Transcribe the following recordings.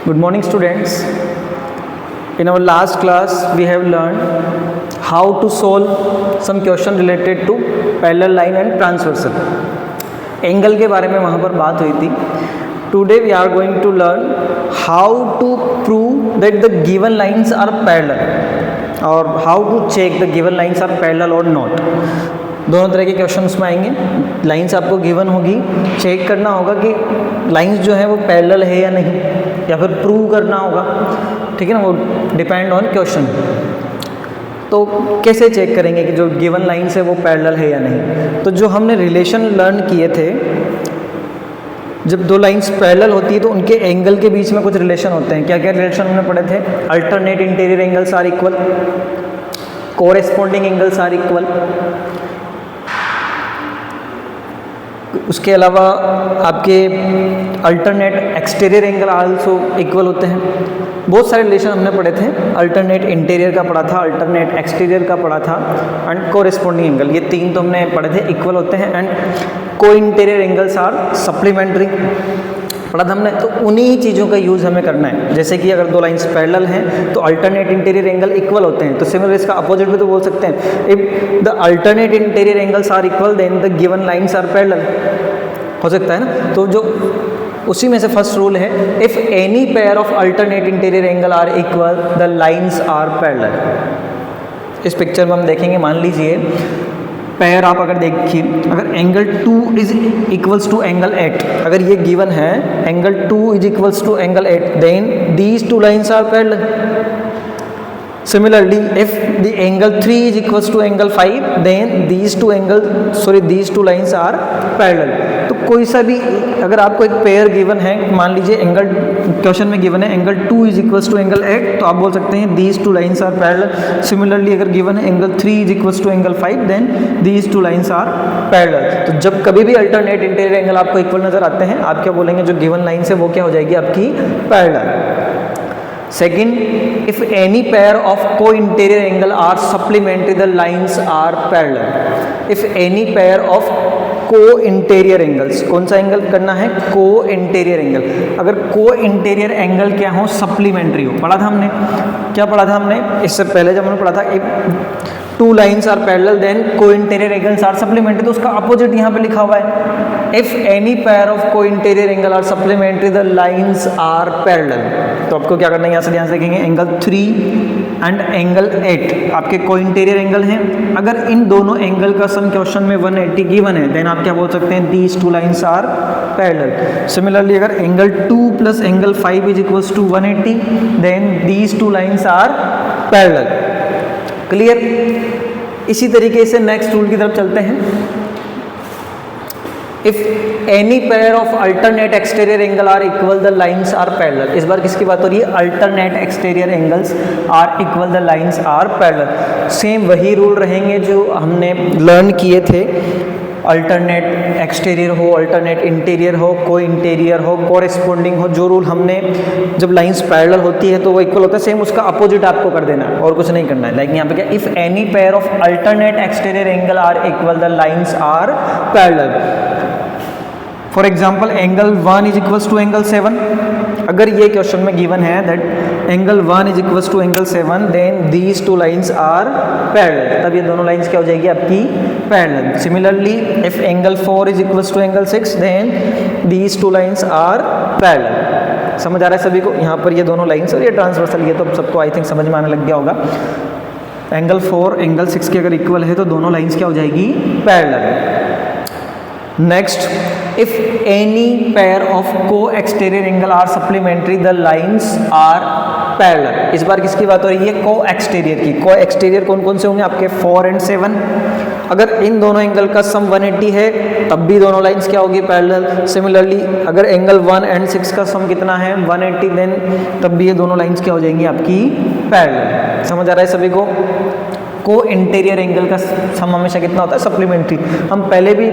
Good morning, students. In our last class, we have learned how to solve some question related to parallel line and transversal. Angle के बारे में वहाँ पर बात हुई थी. Today we are going to learn how to prove that the given lines are parallel or how to check the given lines are parallel or not. दोनों तरह के क्वेश्चन उसमें आएंगे. लाइंस आपको गिवन होगी, चेक करना होगा कि लाइंस जो है वो पैरेलल है या नहीं, या फिर प्रूव करना होगा. ठीक है ना, वो डिपेंड ऑन क्वेश्चन. तो कैसे चेक करेंगे कि जो गिवन लाइंस है वो पैरेलल है या नहीं. तो जो हमने रिलेशन लर्न किए थे, जब दो लाइंस पैरेलल होती है तो उनके एंगल के बीच में कुछ रिलेशन होते हैं. क्या क्या रिलेशन हमने पढ़े थे? Alternate interior angles are equal, corresponding angles are equal. उसके अलावा आपके alternate exterior angle also equal होते हैं. बहुत सारे रिलेशन हमने पढ़े थे. अल्टरनेट इंटीरियर का पढ़ा था, अल्टरनेट एक्सटीरियर का पढ़ा था, एंड कोरेस्पॉन्डिंग एंगल. ये तीन तो हमने पढ़े थे, इक्वल होते हैं. एंड को इंटीरियर एंगल्स आर सप्लीमेंट्री पढ़ा था हमने. तो उन्हीं चीज़ों का यूज़ हमें करना है. जैसे कि अगर दो लाइंस पैरेलल हैं तो अल्टरनेट इंटीरियर एंगल इक्वल होते हैं. तो सिमिलर इसका अपोजिट भी तो बोल सकते हैं. If the alternate interior angles are equal then the given lines are parallel हो सकता है ना. तो जो उसी में से फर्स्ट रूल है, if any pair of alternate interior angle are equal the lines are parallel. इस पिक्चर में हम देखेंगे, मान लीजिए पेयर आप अगर देखिए, अगर angle 2 is equals to angle 8, अगर ये गिवन है angle 2 is equals to angle 8, then these two lines are parallel. Similarly, if the angle 3 is equals to angle 5, then these two lines are parallel. तो कोई सा भी अगर आपको एक पेयर गिवन है, मान लीजिए एंगल क्वेश्चन में गिवन है angle 2 is equals to angle 8, तो आप बोल सकते हैं these two lines are parallel. Similarly, अगर गिवन है angle 3 is equals to angle 5, then these two lines are parallel. तो जब कभी भी अल्टरनेट इंटीरियर एंगल आपको इक्वल नजर आते हैं, आप क्या बोलेंगे, जो गिवन लाइन है वो क्या हो जाएगी आपकी, parallel. Second, if any pair of co-interior angle are supplementary, the lines are parallel. If any pair of co-interior angles, कौन सा एंगल करना है, co-interior एंगल. अगर co-interior एंगल क्या हो, सप्लीमेंट्री हो. पढ़ा था हमने, क्या पढ़ा था हमने इससे पहले जब हमने पढ़ा था, if two lines are parallel then co-interior angles are supplementary. तो उसका अपोजिट यहाँ पे लिखा हुआ है, if any pair of co-interior angle are supplementary the lines are parallel. तो आपको क्या करना है, यहाँ से ध्यान से देखेंगे, एंगल 3 एंड एंगल 8 आपके को-इंटीरियर एंगल हैं. अगर इन दोनों एंगल का सम क्वेश्चन में 180 गिवन है, देन आप क्या बोल सकते हैं, these two lines are parallel. Similarly, अगर angle 2 plus angle 5 is equals to 180, then these two lines are parallel. Clear. इसी तरीके से नेक्स्ट रूल की तरफ चलते हैं. If any pair of alternate exterior angle are equal the lines are parallel. इस बार किसकी बात हो रही है, alternate exterior angles are equal the lines are parallel. Same वही रूल रहेंगे जो हमने लर्न किए थे. अल्टरनेट एक्सटीरियर हो, अल्टरनेट इंटीरियर हो, को इंटीरियर हो, कोरेस्पॉन्डिंग हो, जो रूल हमने जब लाइंस पैरेलल होती है तो वो इक्वल होता है, सेम उसका अपोजिट आपको कर देना है और कुछ नहीं करना है. लाइक यहाँ पे क्या, if any pair of alternate exterior angle are equal the lines are parallel. For example, angle 1 is equals to angle 7. अगर ये क्वेश्चन में गिवन है that angle 1 is equals to angle 7, then these two lines are parallel. तब ये दोनों lines क्या हो जाएगी आपकी, parallel. Similarly, if angle 4 is equals to angle 6, then these two lines are parallel. समझ आ रहा है सभी को. यहाँ पर ये दोनों लाइंस और ये ट्रांसवर्सल, ये तो सबको आई थिंक समझ में आने लग गया होगा. एंगल 4 एंगल 6 के अगर इक्वल है तो दोनों लाइंस क्या हो जाएगी, parallel. Next, if any pair of co-exterior angle are supplementary the lines are parallel. इस बार किसकी बात हो रही है, co-exterior की. co-exterior कौन कौन से होंगे आपके, 4 and 7. अगर इन दोनों एंगल का सम 180 है तब भी दोनों लाइंस क्या होगी, पैरेलल. सिमिलरली, अगर एंगल 1 and 6 का सम कितना है, 180, देन तब भी ये दोनों लाइंस क्या हो जाएंगी आपकी, पैरेलल. समझ आ रहा है सभी को. को इंटीरियर एंगल का सम हमेशा कितना होता है, सप्लीमेंट्री. हम पहले भी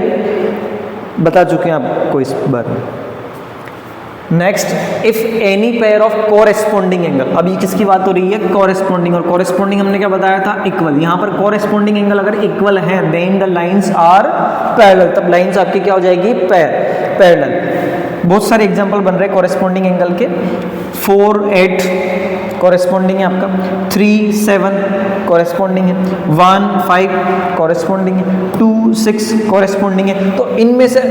बता चुके हैं आपको इस बार. Next, if any pair of corresponding angle. अभी किसकी बात हो रही है, कोरेस्पॉन्डिंग. और कोरेस्पॉन्डिंग हमने क्या बताया था, इक्वल. यहाँ पर कोरेस्पॉन्डिंग एंगल अगर इक्वल है then the lines are parallel. तब लाइंस आपकी क्या हो जाएगी, पैरेलल. बहुत सारे एग्जांपल बन रहे हैं कॉरेस्पॉन्डिंग एंगल के। 4 8 कॉरेस्पॉन्डिंग है आपका, 3 7 कॉरेस्पॉन्डिंग है, 1 5 कॉरेस्पॉन्डिंग है, 2 6 कॉरेस्पॉन्डिंग है। तो इनमें से,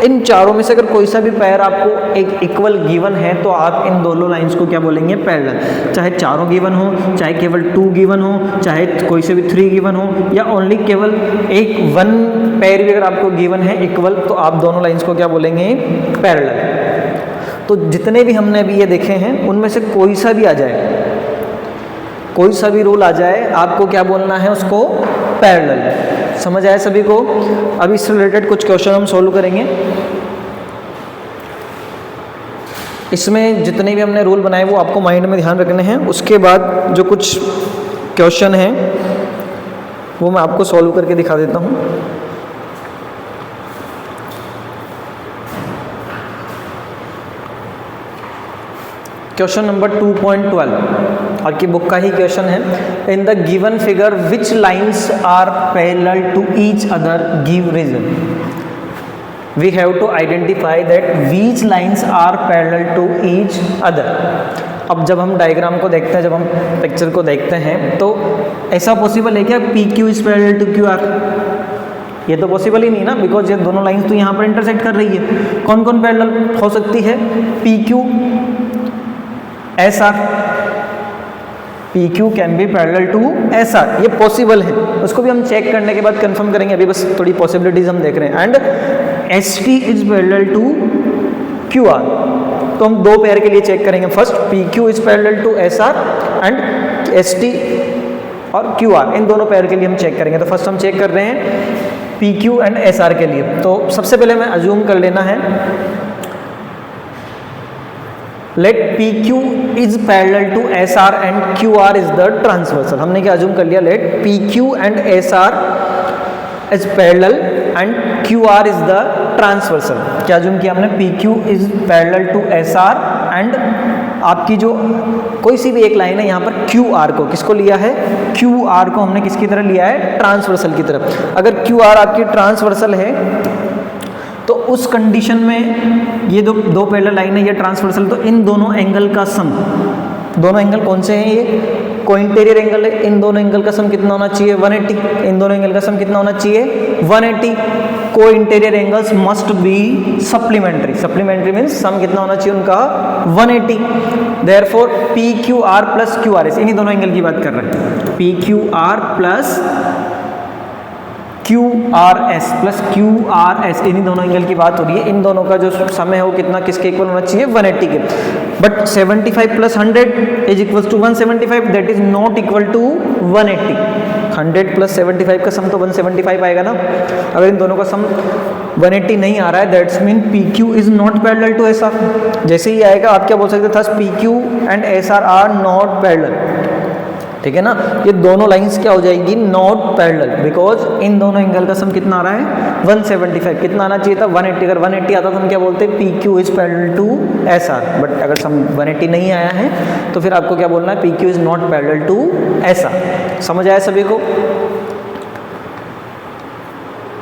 इन चारों में से अगर कोई सा भी पेयर आपको एक इक्वल गिवन है तो आप इन दोनों लाइंस को क्या बोलेंगे, पैरेलल। चाहे चारों गिवन हो, चाहे केवल 2 गिवन हो, चाहे कोई से भी 3 गिवन हो, या ओनली केवल एक 1 पेयर भी अगर आपको गिवन है इक्वल, तो आप दोनों लाइंस को क्या बोलेंगे, पैरेलल। तो जितने भी हमने अभी ये देखे हैं उनमें से कोई सा भी आ जाए, कोई सा भी रूल आ जाए, आपको क्या बोलना है उसको, पैरेलल। समझ आया सभी को? अभी इससे रिलेटेड कुछ क्वेश्चन हम सॉल्व करेंगे। इसमें जितने भी हमने रूल बनाए वो आपको माइंड में ध्यान रखने हैं। उसके बाद जो कुछ क्वेश्चन हैं वो मैं आपको सॉल्व करके दिखा देता हूँ। क्वेश्चन नंबर 2.12 आपकी बुक का ही क्वेश्चन है। In the given figure which lines are parallel to each other, give reason. We have to identify that which lines are parallel to each other. अब जब हम डायग्राम को देखते हैं, जब हम पिक्चर को देखते हैं, तो ऐसा पॉसिबल है क्या P Q is parallel to Q R? ये तो पॉसिबल ही नहीं ना, बिकॉज ये दोनों लाइन्स तो यहाँ पर इंटरसेक्ट कर रही है। कौन कौन पैरेलल हो सकती है? P Q S R, P Q can be parallel to S R, ये पॉसिबल है। उसको भी हम चेक करने के बाद कंफर्म करेंगे, अभी बस थोड़ी पॉसिबिलिटीज हम देख रहे हैं। And S T is parallel to Q R, तो हम दो पेयर के लिए चेक करेंगे। First P Q is parallel to S R and S T और क्यू आर, इन दोनों पेयर के लिए हम चेक करेंगे। तो फर्स्ट हम चेक कर रहे हैं P Q and S are के लिए। तो सबसे पहले हमें अज्यूम कर लेना है, let PQ is parallel to SR and QR is the transversal। हमने क्या अज्यूम कर लिया, let PQ and SR is parallel and QR is the transversal। क्या अज्यूम किया हमने, PQ is parallel to SR and आपकी जो कोई सी भी एक लाइन है यहाँ पर QR को, किसको लिया है, QR को हमने किसकी तरह लिया है, ट्रांसवर्सल की तरफ। अगर QR आपकी ट्रांसवर्सल है तो उस कंडीशन में ये दो पैरेलल लाइन है, ये ट्रांसवर्सल, तो इन दोनों एंगल का सम, दोनों एंगल कौन से हैं, ये कोइंटेरियर एंगल है, इन दोनों एंगल का सम कितना होना चाहिए, 180। इन दोनों एंगल का सम कितना होना चाहिए, 180। Co-interior angles must be supplementary, supplementary means sum कितना होना चाहिए उनका, 180। Therefore P Q R plus Q R S, इन्हीं दोनों एंगल की बात कर रहे हैं, P Q R plus Q R S plus Q R S, इन्हीं दोनों एंगल की बात हो रही है। इन दोनों का जो समय है वो कितना, किसके इक्वल होना चाहिए, 180 के। But 75 plus 100 is equal to 175, that is not equal to 180। 100 plus 75 का सम तो 175 आएगा ना। अगर इन दोनों का सम 180 नहीं आ रहा है, that's mean P Q is not parallel to S R. जैसे ही आएगा आप क्या बोल सकते थे, P Q and S R not parallel, ठीक है ना। ये दोनों लाइंस क्या हो जाएगी, नॉट पैरेलल, बिकॉज इन दोनों एंगल का सम कितना आ रहा है, 175। कितना आना चाहिए था, 180। अगर 180 आता तो हम क्या बोलते हैं, P Q is parallel to S R. But अगर सम 180 नहीं आया है तो फिर आपको क्या बोलना है, P Q is not parallel to S R. समझ आया सभी को?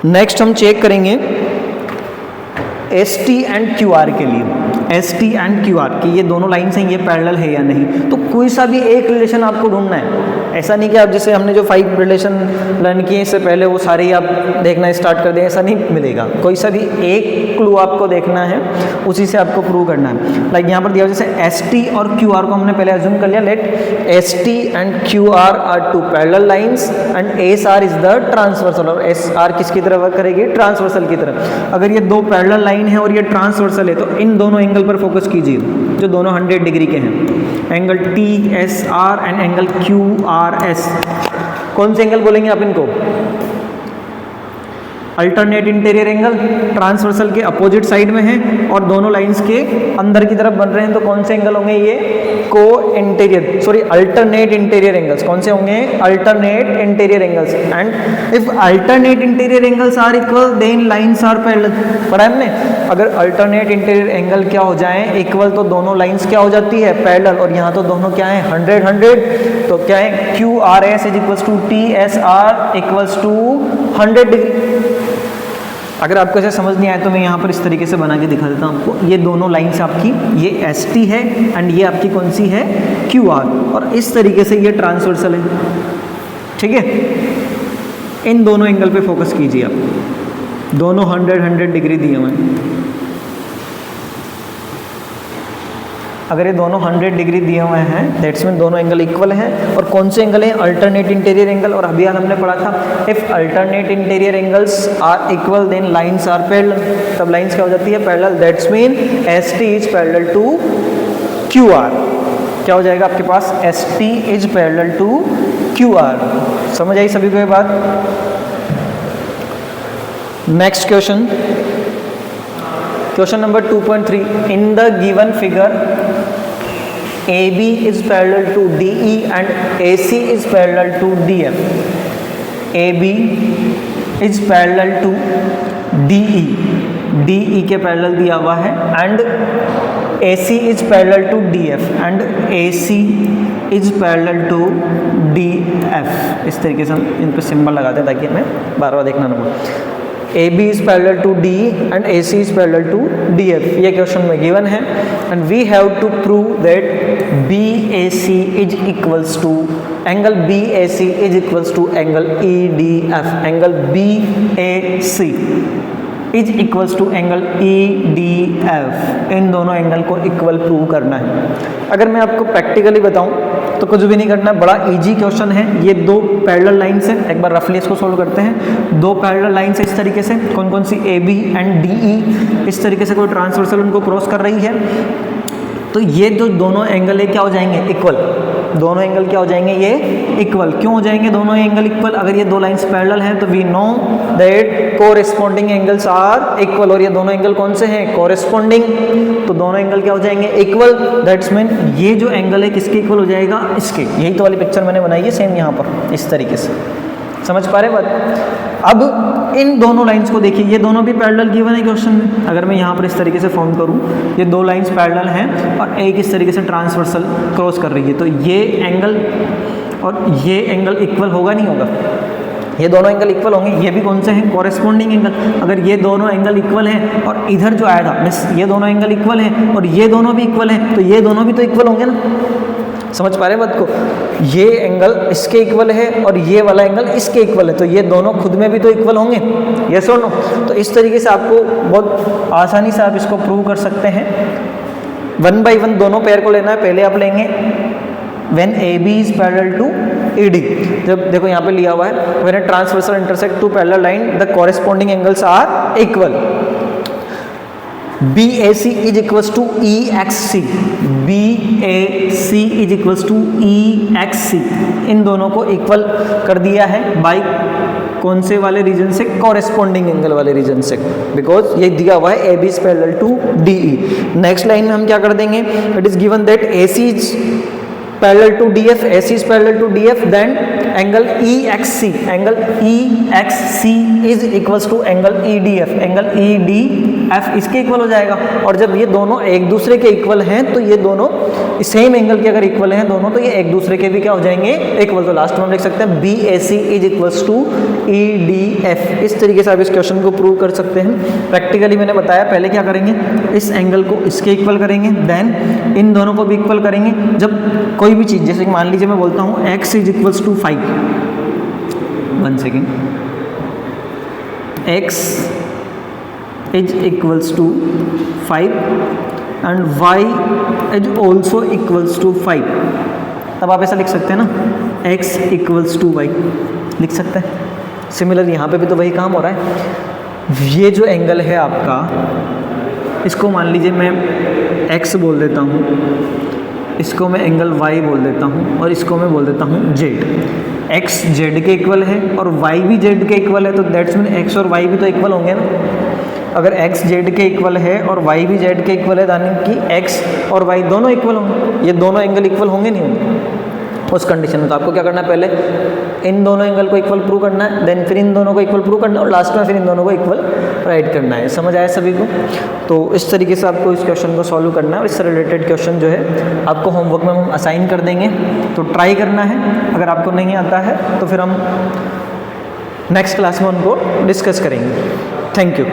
नेक्स्ट हम चेक करेंगे S T and Q R के लिए, S T and Q R की ये दोनों लाइन्स हैं, ये पैरेलल है या नहीं। तो कोई सा भी एक रिलेशन आपको ढूंढना है। ऐसा नहीं कि आप जैसे हमने जो 5 रिलेशन लर्न किए इससे पहले वो सारे ही आप देखना स्टार्ट कर दें, ऐसा नहीं मिलेगा। कोई सा भी एक क्लू आपको देखना है, उसी से आपको प्रूव करना है। लाइक यहाँ पर दिया जैसे एस टी और क्यू आर को हमने पहले अज्यूम कर लिया, let S T and Q R two parallel lines and S R is the transversal. और एस आर किसकी तरफ वर्क करेगी, ट्रांसवर्सल की तरफ। अगर ये दो पैरेलल लाइन है और ये ट्रांसवर्सल है तो इन दोनों एंगल पर फोकस कीजिए जो दोनों 100 डिग्री के हैं, angle T S R and angle Q R S. कौन से एंगल बोलेंगे आप इनको, अल्टरनेट इंटीरियर एंगल, ट्रांसवर्सल के अपोजिट साइड में है और दोनों लाइंस के अंदर की तरफ बन रहे हैं, तो कौन से एंगल होंगे, ये को interior, sorry alternate interior angles. कौन से होंगे, alternate interior angles. And if alternate interior angles are equal then lines are parallel. पढ़ा है हमने, अगर अल्टरनेट इंटीरियर एंगल क्या हो जाए, इक्वल, तो दोनों लाइंस क्या हो जाती है, पैरेलल। और यहाँ तो दोनों क्या है, 100 100, तो क्या है, Q R S is equals to T S R equals to 100 degree. अगर आपको ऐसे समझ नहीं आया तो मैं यहाँ पर इस तरीके से बना के दिखा देता हूँ आपको। ये दोनों लाइंस आपकी, ये एस टी है एंड ये आपकी कौन सी है, क्यू आर, और इस तरीके से ये ट्रांसवर्सल है, ठीक है। इन दोनों एंगल पे फोकस कीजिए आप, दोनों 100 डिग्री दिए हुए हैं। अगर ये दोनों 100 डिग्री दिए हुए हैं दैट्स मीन दोनों एंगल इक्वल हैं। और कौन से एंगल हैं, अल्टरनेट इंटीरियर एंगल। और अभी हमने पढ़ा था if alternate interior angles are equal then lines are parallel. तब लाइंस क्या हो जाती है, parallel. That's mean S T is parallel to Q R. क्या हो जाएगा आपके पास, S T is parallel to Q R. समझ आई सभी को ये बात। Next question, question number 2.3, in the given figure AB is parallel to DE and AC is parallel to DF. AB is parallel to DE, DE के parallel दिया हुआ है, and AC is parallel to DF and AC is parallel to DF। इस तरीके से हम इन पर symbol लगाते हैं ताकि हमें बार बार देखना ना पड़े। AB is parallel to DE and AC is parallel to DF, ये क्वेश्चन में गिवन है। And we have to prove that BAC is equals to angle BAC is equals to angle EDF। Angle BAC is equals to angle EDF। इन दोनों angle को equal prove करना है। अगर मैं आपको प्रैक्टिकली बताऊं तो कुछ भी नहीं करना, बड़ा इजी क्वेश्चन है। ये दो पैरेलल लाइंस हैं, एक बार रफली इसको सोल्व करते हैं। दो पैरेलल लाइंस है इस तरीके से, कौन कौन सी, AB एंड DE। इस तरीके से कोई ट्रांसवर्सल उनको क्रॉस कर रही है, तो ये जो दोनों एंगल है क्या हो जाएंगे, इक्वल। दोनों एंगल क्या हो जाएंगे, ये इक्वल। क्यों हो जाएंगे दोनों एंगल इक्वल, अगर ये दो लाइंस पैरेलल हैं तो we know that corresponding angles are equal. और ये दोनों एंगल कौन से हैं, कोरेस्पॉन्डिंग, तो दोनों एंगल क्या हो जाएंगे, इक्वल। दैट्स मीन ये जो एंगल है किसके इक्वल हो जाएगा, इसके। यही तो वाली पिक्चर मैंने बनाई है सेम यहाँ पर इस तरीके से, समझ पा रहे बात। अब इन दोनों लाइंस को देखिए, ये दोनों भी पैरेलल गिवन है क्वेश्चन में। अगर मैं यहाँ पर इस तरीके से फॉर्म करूँ, ये दो लाइंस पैरेलल हैं और एक इस तरीके से ट्रांसवर्सल क्रॉस कर रही है, तो ये एंगल और ये एंगल इक्वल होगा नहीं होगा, ये दोनों एंगल इक्वल होंगे। ये भी कौन से हैं, कॉरेस्पॉन्डिंग एंगल। अगर ये दोनों एंगल इक्वल हैं और इधर जो आया था मिस ये दोनों एंगल इक्वल हैं और ये दोनों भी इक्वल हैं, तो ये दोनों भी तो इक्वल होंगे ना। समझ पा रहे हैं बात को, ये एंगल इसके इक्वल है और ये वाला एंगल इसके इक्वल है, तो ये दोनों खुद में भी तो इक्वल होंगे, यस और नो। तो इस तरीके से आपको बहुत आसानी से आप इसको प्रूव कर सकते हैं। 1 by 1 दोनों पेयर को लेना है। पहले आप लेंगे when AB is parallel to ED। जब देखो यहाँ पे लिया हुआ है when a transversal intersect two parallel line the corresponding angles are equal। BAC is equals to EXC, BAC is equals to EXC। इन दोनों को इक्वल कर दिया है बाई कौन से वाले रीजन से, कॉरेस्पॉन्डिंग एंगल वाले रीजन से, बिकॉज ये दिया हुआ है AB is parallel to DE। Next line में हम क्या कर देंगे, it is given that AC is parallel to DF, AC is parallel to DF, then angle EXC, angle EXC is equals to angle EDF, angle EDF इसके equal हो जाएगा। और जब ये दोनों एक दूसरे के इक्वल हैं तो ये दोनों सेम एंगल के अगर इक्वल हैं दोनों, तो ये एक दूसरे के भी क्या हो जाएंगे, इक्वल। तो लास्ट में हम लिख सकते हैं BAC is equals to EDF। इस तरीके से आप इस क्वेश्चन को प्रूव कर सकते हैं। प्रैक्टिकली मैंने बताया, पहले क्या करेंगे, इस एंगल को इसके इक्वल करेंगे, देन इन दोनों को भी इक्वल करेंगे। जब कोई भी चीज़, जैसे मान लीजिए मैं बोलता हूँ x is equals to 5, 1 second, x is equals to 5 and y is also equals to 5, तब आप ऐसा लिख सकते हैं ना, x इक्वल्स टू y लिख सकते हैं। सिमिलर यहाँ पे भी तो वही काम हो रहा है। ये जो एंगल है आपका, इसको मान लीजिए मैं x बोल देता हूँ, इसको मैं एंगल y बोल देता हूँ और इसको मैं बोल देता हूँ z। x z के इक्वल है और y भी z के इक्वल है, तो दैट्स मीन x और y भी तो इक्वल होंगे ना। अगर x z के इक्वल है और y भी z के इक्वल है, यानी कि x और y दोनों इक्वल होंगे। ये दोनों एंगल इक्वल होंगे नहीं होंगे उस कंडीशन में। तो आपको क्या करना है, पहले इन दोनों एंगल को इक्वल प्रूव करना है, देन फिर इन दोनों को इक्वल प्रूव करना है और लास्ट में फिर इन दोनों को इक्वल राइट करना है। समझ आया सभी को। तो इस तरीके से आपको इस क्वेश्चन को सॉल्व करना है और इससे रिलेटेड क्वेश्चन जो है आपको होमवर्क में हम असाइन कर देंगे, तो ट्राई करना है। अगर आपको नहीं आता है तो फिर हम नेक्स्ट क्लास में उनको डिस्कस करेंगे। Thank you.